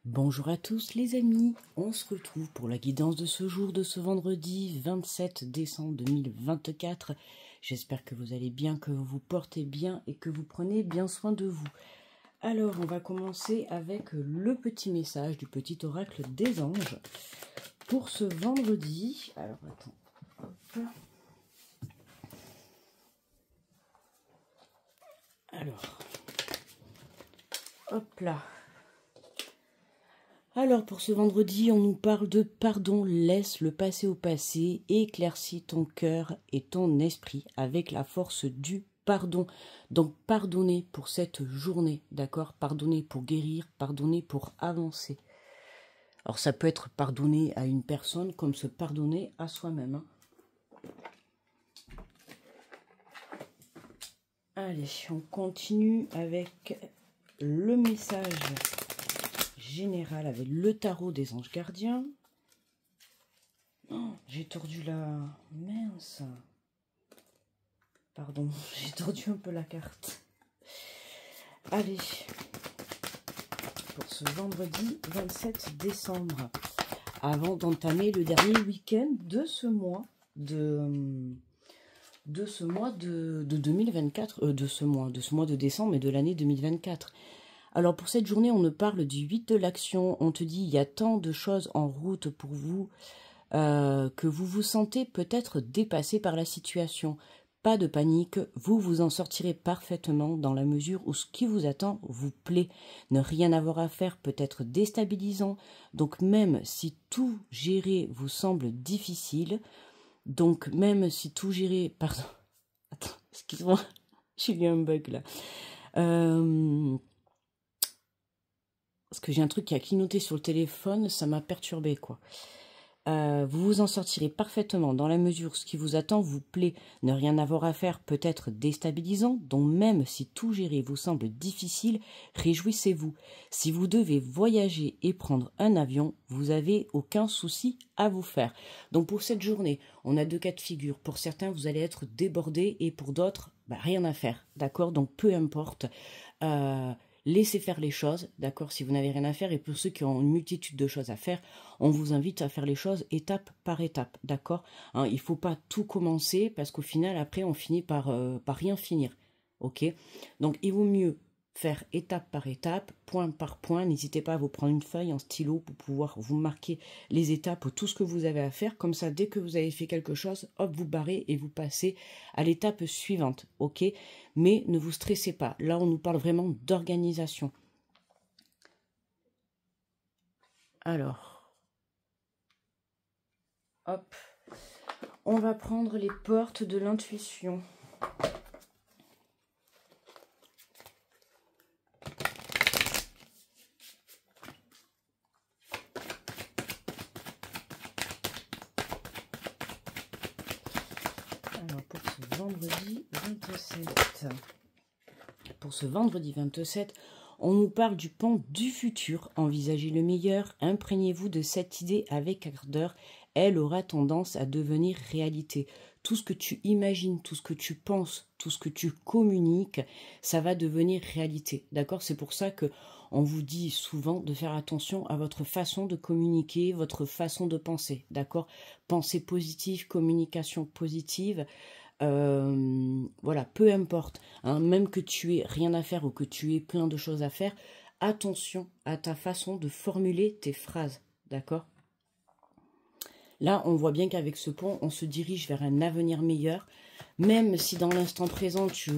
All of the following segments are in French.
Bonjour à tous les amis, on se retrouve pour la guidance de ce jour, de ce vendredi 27 décembre 2024. J'espère que vous allez bien, que vous vous portez bien et que vous prenez bien soin de vous. Alors on va commencer avec le petit message du petit oracle des anges pour ce vendredi. Alors attends, hop. Alors, hop là. Alors pour ce vendredi, on nous parle de pardon, laisse le passé au passé, éclaircis ton cœur et ton esprit avec la force du pardon. Donc pardonner pour cette journée, d'accord? Pardonner pour guérir, pardonner pour avancer. Alors ça peut être pardonner à une personne comme se pardonner à soi-même. Allez, on continue avec le message général avec le tarot des anges gardiens. Oh, j'ai tordu la... Mince. Pardon, j'ai tordu un peu la carte. Allez, pour ce vendredi 27 décembre, avant d'entamer le dernier week-end de ce mois de 2024, de ce mois de décembre et de l'année 2024. Alors pour cette journée, on nous parle du 8 de l'action. On te dit, il y a tant de choses en route pour vous que vous vous sentez peut-être dépassé par la situation. Pas de panique, vous vous en sortirez parfaitement dans la mesure où ce qui vous attend vous plaît. Ne rien avoir à faire peut être déstabilisant. Donc même si tout gérer vous semble difficile, Pardon, attends, excuse-moi, j'ai eu un bug là. Parce que j'ai un truc qui a clignoté sur le téléphone, ça m'a perturbé, quoi. Vous vous en sortirez parfaitement dans la mesure où ce qui vous attend vous plaît. Ne rien avoir à faire peut être déstabilisant, donc même si tout gérer vous semble difficile, réjouissez-vous. Si vous devez voyager et prendre un avion, vous n'avez aucun souci à vous faire. Donc pour cette journée, on a deux cas de figure. Pour certains, vous allez être débordés et pour d'autres, rien à faire. D'accord? Donc peu importe. Laissez faire les choses, d'accord, si vous n'avez rien à faire. Et pour ceux qui ont une multitude de choses à faire, on vous invite à faire les choses étape par étape, d'accord, hein, il ne faut pas tout commencer parce qu'au final, après, on finit par rien finir, ok. Donc, il vaut mieux faire étape par étape, point par point. N'hésitez pas à vous prendre une feuille, un stylo pour pouvoir vous marquer les étapes, tout ce que vous avez à faire. Comme ça, dès que vous avez fait quelque chose, hop, vous barrez et vous passez à l'étape suivante, ok. Mais ne vous stressez pas. Là, on nous parle vraiment d'organisation. Alors, hop, on va prendre les portes de l'intuition. Alors, pour ce vendredi 27, on nous parle du pont du futur. Envisagez le meilleur, imprégnez-vous de cette idée avec ardeur. Elle aura tendance à devenir réalité. Tout ce que tu imagines, tout ce que tu penses, tout ce que tu communiques, ça va devenir réalité. D'accord? C'est pour ça que on vous dit souvent de faire attention à votre façon de communiquer, votre façon de penser. D'accord? Pensée positive, communication positive. Voilà, peu importe, hein, même que tu aies rien à faire ou que tu aies plein de choses à faire, attention à ta façon de formuler tes phrases, d'accord? Là, on voit bien qu'avec ce pont, on se dirige vers un avenir meilleur, même si dans l'instant présent, tu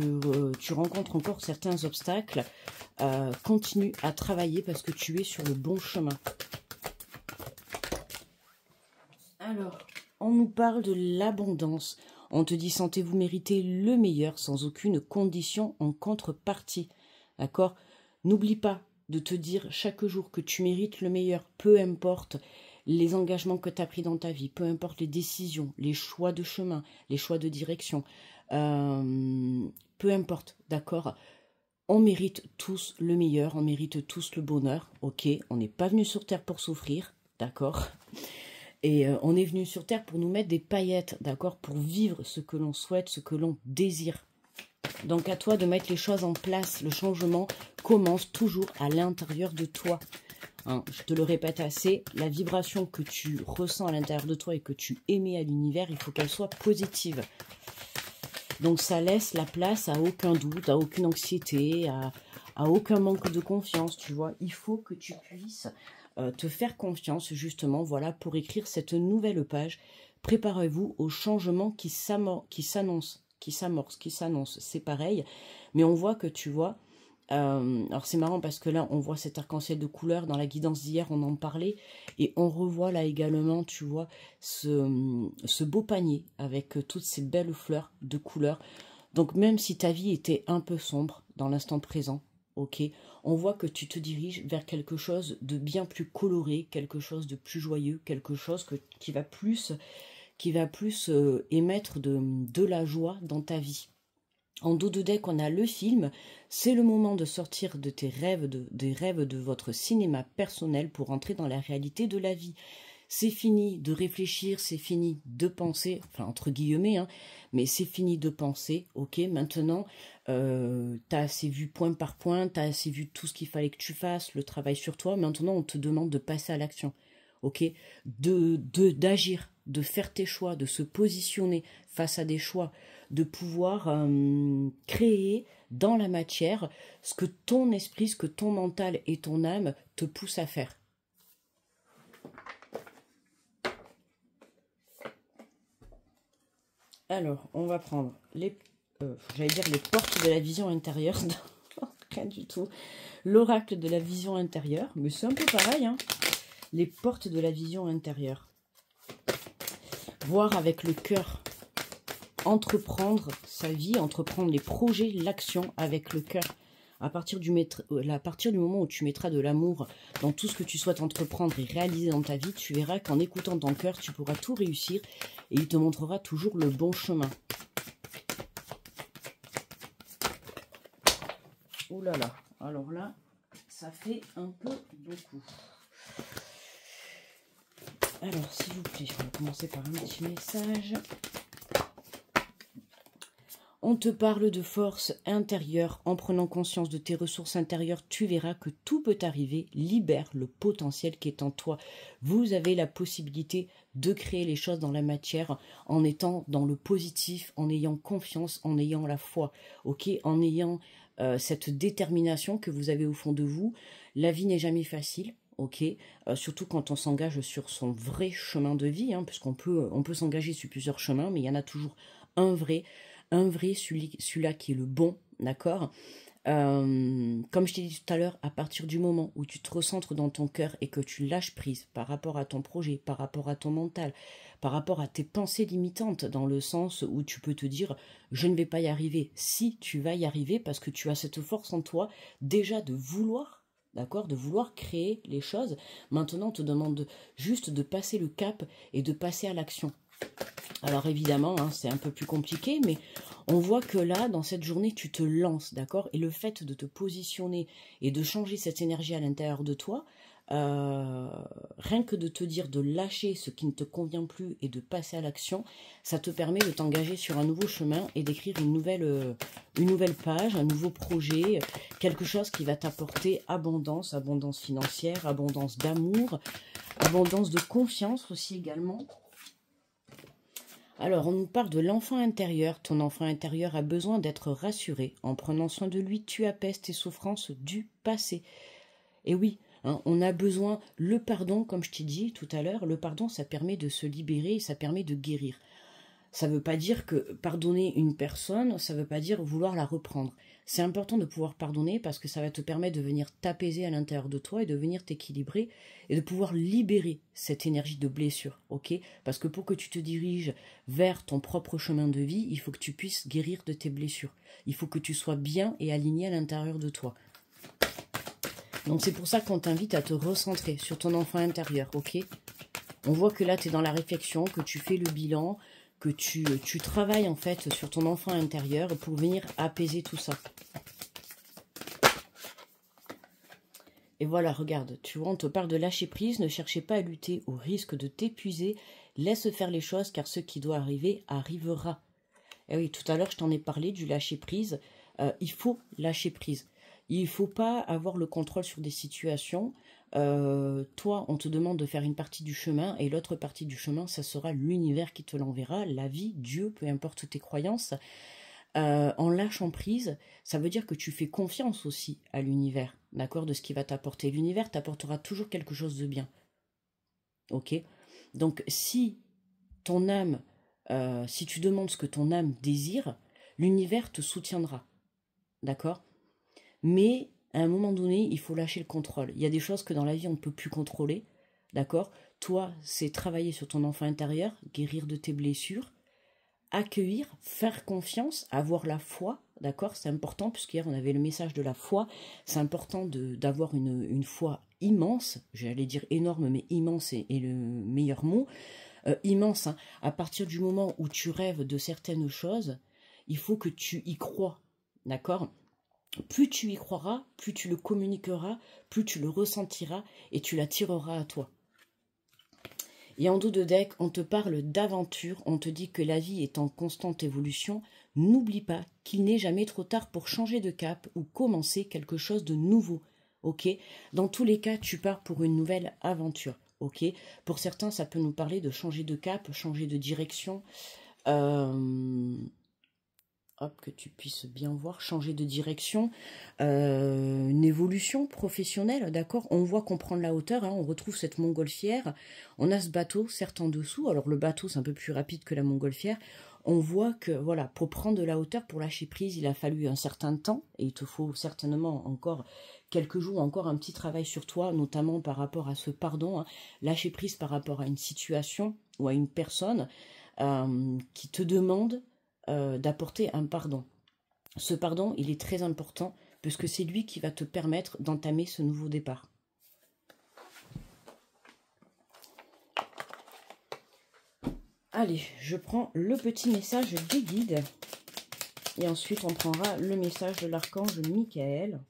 rencontres encore certains obstacles, continue à travailler parce que tu es sur le bon chemin. Alors, on nous parle de l'abondance. On te dit, sentez-vous mériter le meilleur sans aucune condition en contrepartie. D'accord? N'oublie pas de te dire chaque jour que tu mérites le meilleur, peu importe les engagements que tu as pris dans ta vie, peu importe les décisions, les choix de chemin, les choix de direction, peu importe, d'accord? On mérite tous le meilleur, on mérite tous le bonheur, ok? On n'est pas venu sur Terre pour souffrir, d'accord? Et on est venu sur Terre pour nous mettre des paillettes, d'accord? Pour vivre ce que l'on souhaite, ce que l'on désire. Donc à toi de mettre les choses en place. Le changement commence toujours à l'intérieur de toi. hein, je te le répète assez, la vibration que tu ressens à l'intérieur de toi et que tu émets à l'univers, il faut qu'elle soit positive. Donc ça laisse la place à aucun doute, à aucune anxiété, à aucun manque de confiance, tu vois. Il faut que tu puisses te faire confiance, justement, voilà, pour écrire cette nouvelle page. Préparez-vous au changement qui s'annonce, c'est pareil. Mais on voit que, tu vois, alors c'est marrant parce que là, on voit cet arc-en-ciel de couleurs. Dans la guidance d'hier, on en parlait. Et on revoit là également, tu vois, ce beau panier avec toutes ces belles fleurs de couleurs. Donc même si ta vie était un peu sombre dans l'instant présent, ok, on voit que tu te diriges vers quelque chose de bien plus coloré, quelque chose de plus joyeux, quelque chose qui va plus émettre de la joie dans ta vie. En dos de deck, on a le film. C'est le moment de sortir de tes rêves, des rêves de votre cinéma personnel pour entrer dans la réalité de la vie. C'est fini de réfléchir, c'est fini de penser, enfin entre guillemets, hein, mais c'est fini de penser, ok, maintenant, t'as assez vu point par point, t'as assez vu tout ce qu'il fallait que tu fasses, le travail sur toi, maintenant on te demande de passer à l'action, ok, d'agir, de faire tes choix, de se positionner face à des choix, de pouvoir créer dans la matière ce que ton esprit, ce que ton mental et ton âme te poussent à faire. Alors, on va prendre j'allais dire les portes de la vision intérieure. Non, rien du tout. L'oracle de la vision intérieure, mais c'est un peu pareil, hein. Les portes de la vision intérieure. Voir avec le cœur. Entreprendre sa vie, entreprendre les projets, l'action avec le cœur. À partir du moment où tu mettras de l'amour dans tout ce que tu souhaites entreprendre et réaliser dans ta vie, tu verras qu'en écoutant ton cœur, tu pourras tout réussir et il te montrera toujours le bon chemin. Oh là là, alors là, ça fait un peu beaucoup. Alors, s'il vous plaît, on va commencer par un petit message. On te parle de force intérieure. En prenant conscience de tes ressources intérieures, tu verras que tout peut arriver. Libère le potentiel qui est en toi. Vous avez la possibilité de créer les choses dans la matière en étant dans le positif, en ayant confiance, en ayant la foi, ok, en ayant cette détermination que vous avez au fond de vous. La vie n'est jamais facile. Ok, surtout quand on s'engage sur son vrai chemin de vie, hein, puisqu'on peut s'engager sur plusieurs chemins, mais il y en a toujours un vrai, celui-là qui est le bon, d'accord. Comme je t'ai dit tout à l'heure, à partir du moment où tu te recentres dans ton cœur et que tu lâches prise par rapport à ton projet, par rapport à ton mental, par rapport à tes pensées limitantes, dans le sens où tu peux te dire « je ne vais pas y arriver ». Si, tu vas y arriver parce que tu as cette force en toi déjà de vouloir, d'accord, de vouloir créer les choses. Maintenant, on te demande juste de passer le cap et de passer à l'action. Alors évidemment, hein, c'est un peu plus compliqué, mais on voit que là, dans cette journée, tu te lances, d'accord? Et le fait de te positionner et de changer cette énergie à l'intérieur de toi, rien que de te dire de lâcher ce qui ne te convient plus et de passer à l'action, ça te permet de t'engager sur un nouveau chemin et d'écrire une nouvelle page, un nouveau projet, quelque chose qui va t'apporter abondance, abondance financière, abondance d'amour, abondance de confiance aussi également. Alors, on nous parle de l'enfant intérieur. Ton enfant intérieur a besoin d'être rassuré. En prenant soin de lui, tu apaises tes souffrances du passé. Et oui, hein, on a besoin, le pardon, comme je t'ai dit tout à l'heure, le pardon, ça permet de se libérer et ça permet de guérir. Ça ne veut pas dire que pardonner une personne, ça ne veut pas dire vouloir la reprendre. C'est important de pouvoir pardonner parce que ça va te permettre de venir t'apaiser à l'intérieur de toi et de venir t'équilibrer et de pouvoir libérer cette énergie de blessure, ok? Parce que pour que tu te diriges vers ton propre chemin de vie, il faut que tu puisses guérir de tes blessures. Il faut que tu sois bien et aligné à l'intérieur de toi. Donc c'est pour ça qu'on t'invite à te recentrer sur ton enfant intérieur, ok? On voit que là, tu es dans la réflexion, que tu fais le bilan, que tu travailles en fait sur ton enfant intérieur pour venir apaiser tout ça. Et voilà, regarde, tu vois, on te parle de lâcher prise, ne cherchez pas à lutter au risque de t'épuiser, laisse faire les choses car ce qui doit arriver arrivera. Et oui, tout à l'heure, je t'en ai parlé du lâcher prise, il faut lâcher prise. Il ne faut pas avoir le contrôle sur des situations. Toi, on te demande de faire une partie du chemin et l'autre partie du chemin, ça sera l'univers qui te l'enverra, la vie, Dieu, peu importe tes croyances. En lâchant prise, ça veut dire que tu fais confiance aussi à l'univers, d'accord, de ce qui va t'apporter. L'univers t'apportera toujours quelque chose de bien, ok? Donc si ton âme, si tu demandes ce que ton âme désire, l'univers te soutiendra, d'accord? Mais à un moment donné, il faut lâcher le contrôle. Il y a des choses que dans la vie, on ne peut plus contrôler, d'accord? Toi, c'est travailler sur ton enfant intérieur, guérir de tes blessures, accueillir, faire confiance, avoir la foi, d'accord? C'est important, puisqu'hier on avait le message de la foi. C'est important d'avoir une foi immense, j'allais dire énorme, mais immense est le meilleur mot. Immense, hein. À partir du moment où tu rêves de certaines choses, il faut que tu y crois, d'accord? Plus tu y croiras, plus tu le communiqueras, plus tu le ressentiras et tu l'attireras à toi. Et en dos de deck, on te parle d'aventure, on te dit que la vie est en constante évolution. N'oublie pas qu'il n'est jamais trop tard pour changer de cap ou commencer quelque chose de nouveau. Ok? Dans tous les cas, tu pars pour une nouvelle aventure. Ok? Pour certains, ça peut nous parler de changer de cap, changer de direction. Hop, que tu puisses bien voir, changer de direction, une évolution professionnelle, d'accord? On voit qu'on prend de la hauteur, hein, on retrouve cette montgolfière, on a ce bateau, certes en dessous, alors le bateau c'est un peu plus rapide que la montgolfière, on voit que, voilà, pour prendre de la hauteur, pour lâcher prise, il a fallu un certain temps, et il te faut certainement encore quelques jours, encore un petit travail sur toi, notamment par rapport à ce pardon, hein, lâcher prise par rapport à une situation ou à une personne qui te demande d'apporter un pardon. Ce pardon, il est très important puisque c'est lui qui va te permettre d'entamer ce nouveau départ. Allez, je prends le petit message des guides et ensuite on prendra le message de l'archange Michael.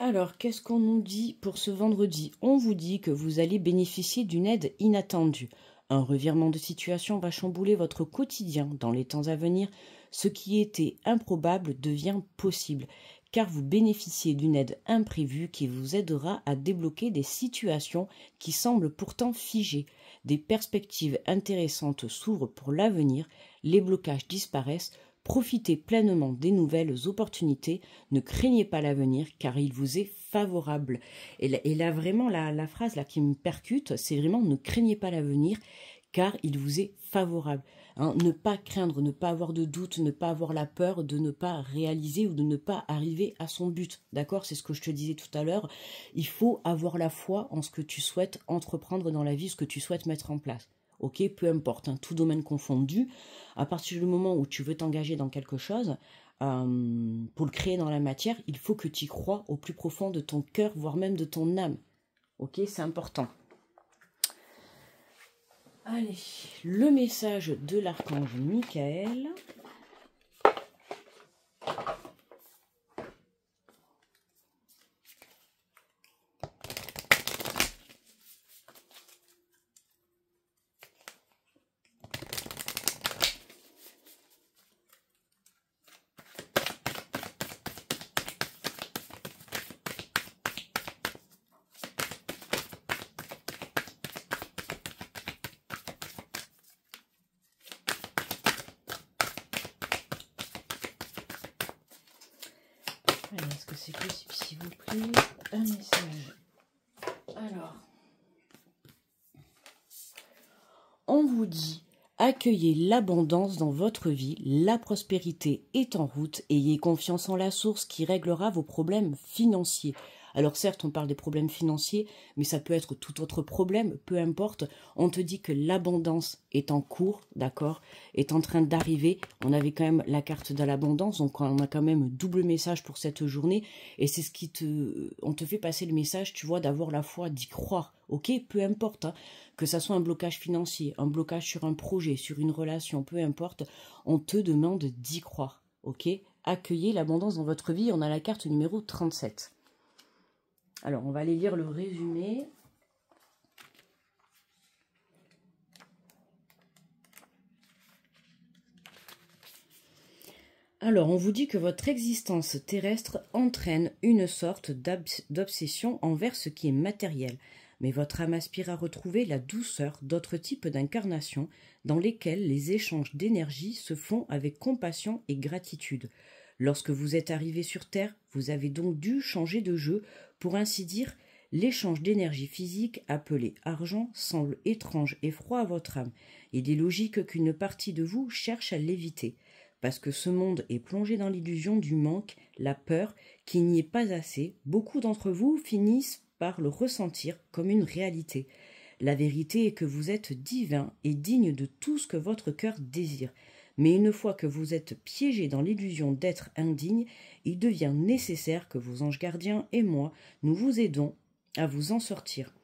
Alors, qu'est-ce qu'on nous dit pour ce vendredi? On vous dit que vous allez bénéficier d'une aide inattendue. Un revirement de situation va chambouler votre quotidien dans les temps à venir. Ce qui était improbable devient possible, car vous bénéficiez d'une aide imprévue qui vous aidera à débloquer des situations qui semblent pourtant figées. Des perspectives intéressantes s'ouvrent pour l'avenir, les blocages disparaissent. Profitez pleinement des nouvelles opportunités, ne craignez pas l'avenir car il vous est favorable. Et là vraiment, la phrase là qui me percute, c'est vraiment ne craignez pas l'avenir car il vous est favorable. Hein, ne pas craindre, ne pas avoir de doute, ne pas avoir la peur de ne pas réaliser ou de ne pas arriver à son but. D'accord? C'est ce que je te disais tout à l'heure. Il faut avoir la foi en ce que tu souhaites entreprendre dans la vie, ce que tu souhaites mettre en place. Ok, peu importe, hein, tout domaine confondu, à partir du moment où tu veux t'engager dans quelque chose, pour le créer dans la matière, il faut que tu y crois au plus profond de ton cœur, voire même de ton âme. Ok, c'est important. Allez, le message de l'archange Michael. Est-ce que c'est possible, s'il vous plaît, un message? Alors, on vous dit, accueillez l'abondance dans votre vie, la prospérité est en route, ayez confiance en la source qui réglera vos problèmes financiers. Alors certes, on parle des problèmes financiers, mais ça peut être tout autre problème, peu importe. On te dit que l'abondance est en cours, d'accord, est en train d'arriver. On avait quand même la carte de l'abondance, donc on a quand même double message pour cette journée. Et c'est ce qui on te fait passer le message, tu vois, d'avoir la foi, d'y croire, ok, peu importe, hein, que ça soit un blocage financier, un blocage sur un projet, sur une relation, peu importe, on te demande d'y croire, ok. Accueillez l'abondance dans votre vie, on a la carte numéro 37. Alors, on va aller lire le résumé. Alors, on vous dit que votre existence terrestre entraîne une sorte d'obsession envers ce qui est matériel, mais votre âme aspire à retrouver la douceur d'autres types d'incarnations dans lesquelles les échanges d'énergie se font avec compassion et gratitude. Lorsque vous êtes arrivé sur Terre, vous avez donc dû changer de jeu, pour ainsi dire. L'échange d'énergie physique, appelé argent, semble étrange et froid à votre âme. Il est logique qu'une partie de vous cherche à l'éviter, parce que ce monde est plongé dans l'illusion du manque, la peur, qu'il n'y ait pas assez. Beaucoup d'entre vous finissent par le ressentir comme une réalité. La vérité est que vous êtes divin et digne de tout ce que votre cœur désire. Mais une fois que vous êtes piégé dans l'illusion d'être indigne, il devient nécessaire que vos anges gardiens et moi, nous vous aidons à vous en sortir.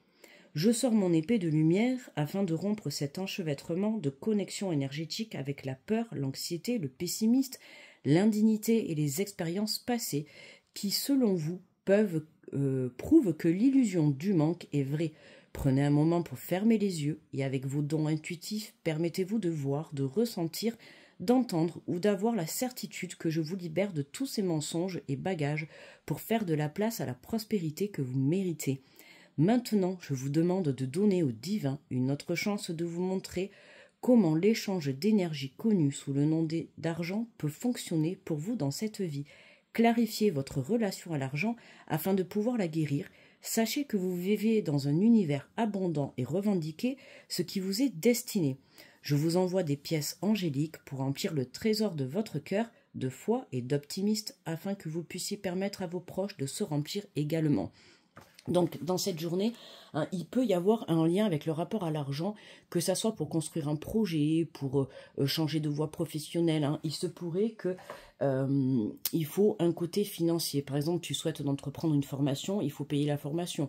Je sors mon épée de lumière afin de rompre cet enchevêtrement de connexion énergétique avec la peur, l'anxiété, le pessimisme, l'indignité et les expériences passées qui, selon vous, prouvent que l'illusion du manque est vraie. Prenez un moment pour fermer les yeux et avec vos dons intuitifs, permettez-vous de voir, de ressentir, d'entendre ou d'avoir la certitude que je vous libère de tous ces mensonges et bagages pour faire de la place à la prospérité que vous méritez. Maintenant, je vous demande de donner au divin une autre chance de vous montrer comment l'échange d'énergie connu sous le nom d'argent peut fonctionner pour vous dans cette vie. Clarifiez votre relation à l'argent afin de pouvoir la guérir. Sachez que vous vivez dans un univers abondant et revendiquez ce qui vous est destiné. Je vous envoie des pièces angéliques pour remplir le trésor de votre cœur de foi et d'optimisme afin que vous puissiez permettre à vos proches de se remplir également. Donc, dans cette journée, il peut y avoir un lien avec le rapport à l'argent, que ça soit pour construire un projet, pour changer de voie professionnelle. Il se pourrait que il faut un côté financier. Par exemple, tu souhaites entreprendre une formation, il faut payer la formation.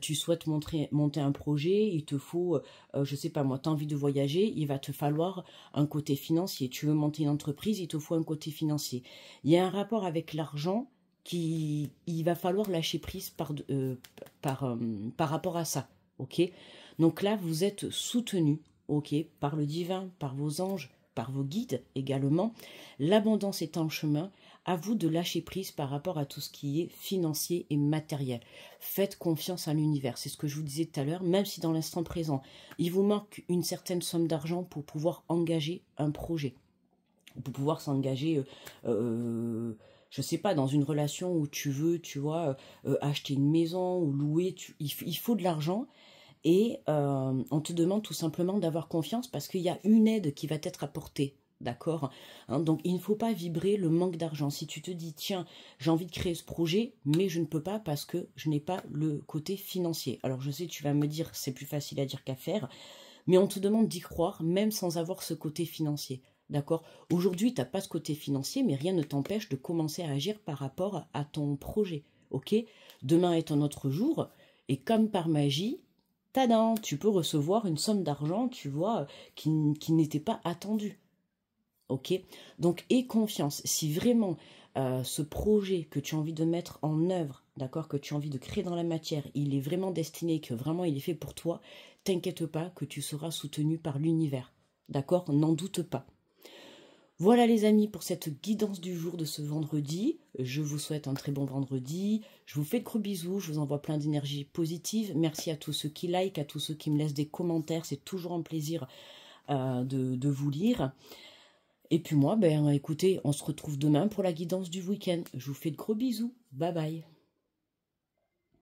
Tu souhaites monter un projet, il te faut, je sais pas moi, tu as envie de voyager, il va te falloir un côté financier. Tu veux monter une entreprise, il te faut un côté financier. Il y a un rapport avec l'argent. Il va falloir lâcher prise par rapport à ça, ok? Donc là, vous êtes soutenu, ok, par le divin, par vos anges, par vos guides également. L'abondance est en chemin. À vous de lâcher prise par rapport à tout ce qui est financier et matériel. Faites confiance à l'univers, c'est ce que je vous disais tout à l'heure, même si dans l'instant présent, il vous manque une certaine somme d'argent pour pouvoir engager un projet, pour pouvoir s'engager... je sais pas, dans une relation où tu veux, tu vois, acheter une maison ou louer, il faut de l'argent et on te demande tout simplement d'avoir confiance parce qu'il y a une aide qui va t'être apportée, d'accord, donc il ne faut pas vibrer le manque d'argent. Si tu te dis, tiens, j'ai envie de créer ce projet, mais je ne peux pas parce que je n'ai pas le côté financier. Alors je sais, tu vas me dire, c'est plus facile à dire qu'à faire, mais on te demande d'y croire même sans avoir ce côté financier. D'accord? Aujourd'hui, tu n'as pas ce côté financier, mais rien ne t'empêche de commencer à agir par rapport à ton projet. Ok? Demain est un autre jour, et comme par magie, tadam, tu peux recevoir une somme d'argent, tu vois, qui n'était pas attendue. Ok? Donc, aie confiance. Si vraiment ce projet que tu as envie de mettre en œuvre, d'accord, que tu as envie de créer dans la matière, il est vraiment destiné, que vraiment il est fait pour toi, t'inquiète pas que tu seras soutenu par l'univers. D'accord? N'en doute pas. Voilà les amis pour cette guidance du jour de ce vendredi. Je vous souhaite un très bon vendredi. Je vous fais de gros bisous. Je vous envoie plein d'énergie positive. Merci à tous ceux qui like, à tous ceux qui me laissent des commentaires. C'est toujours un plaisir de vous lire. Et puis moi, écoutez, on se retrouve demain pour la guidance du week-end. Je vous fais de gros bisous. Bye bye.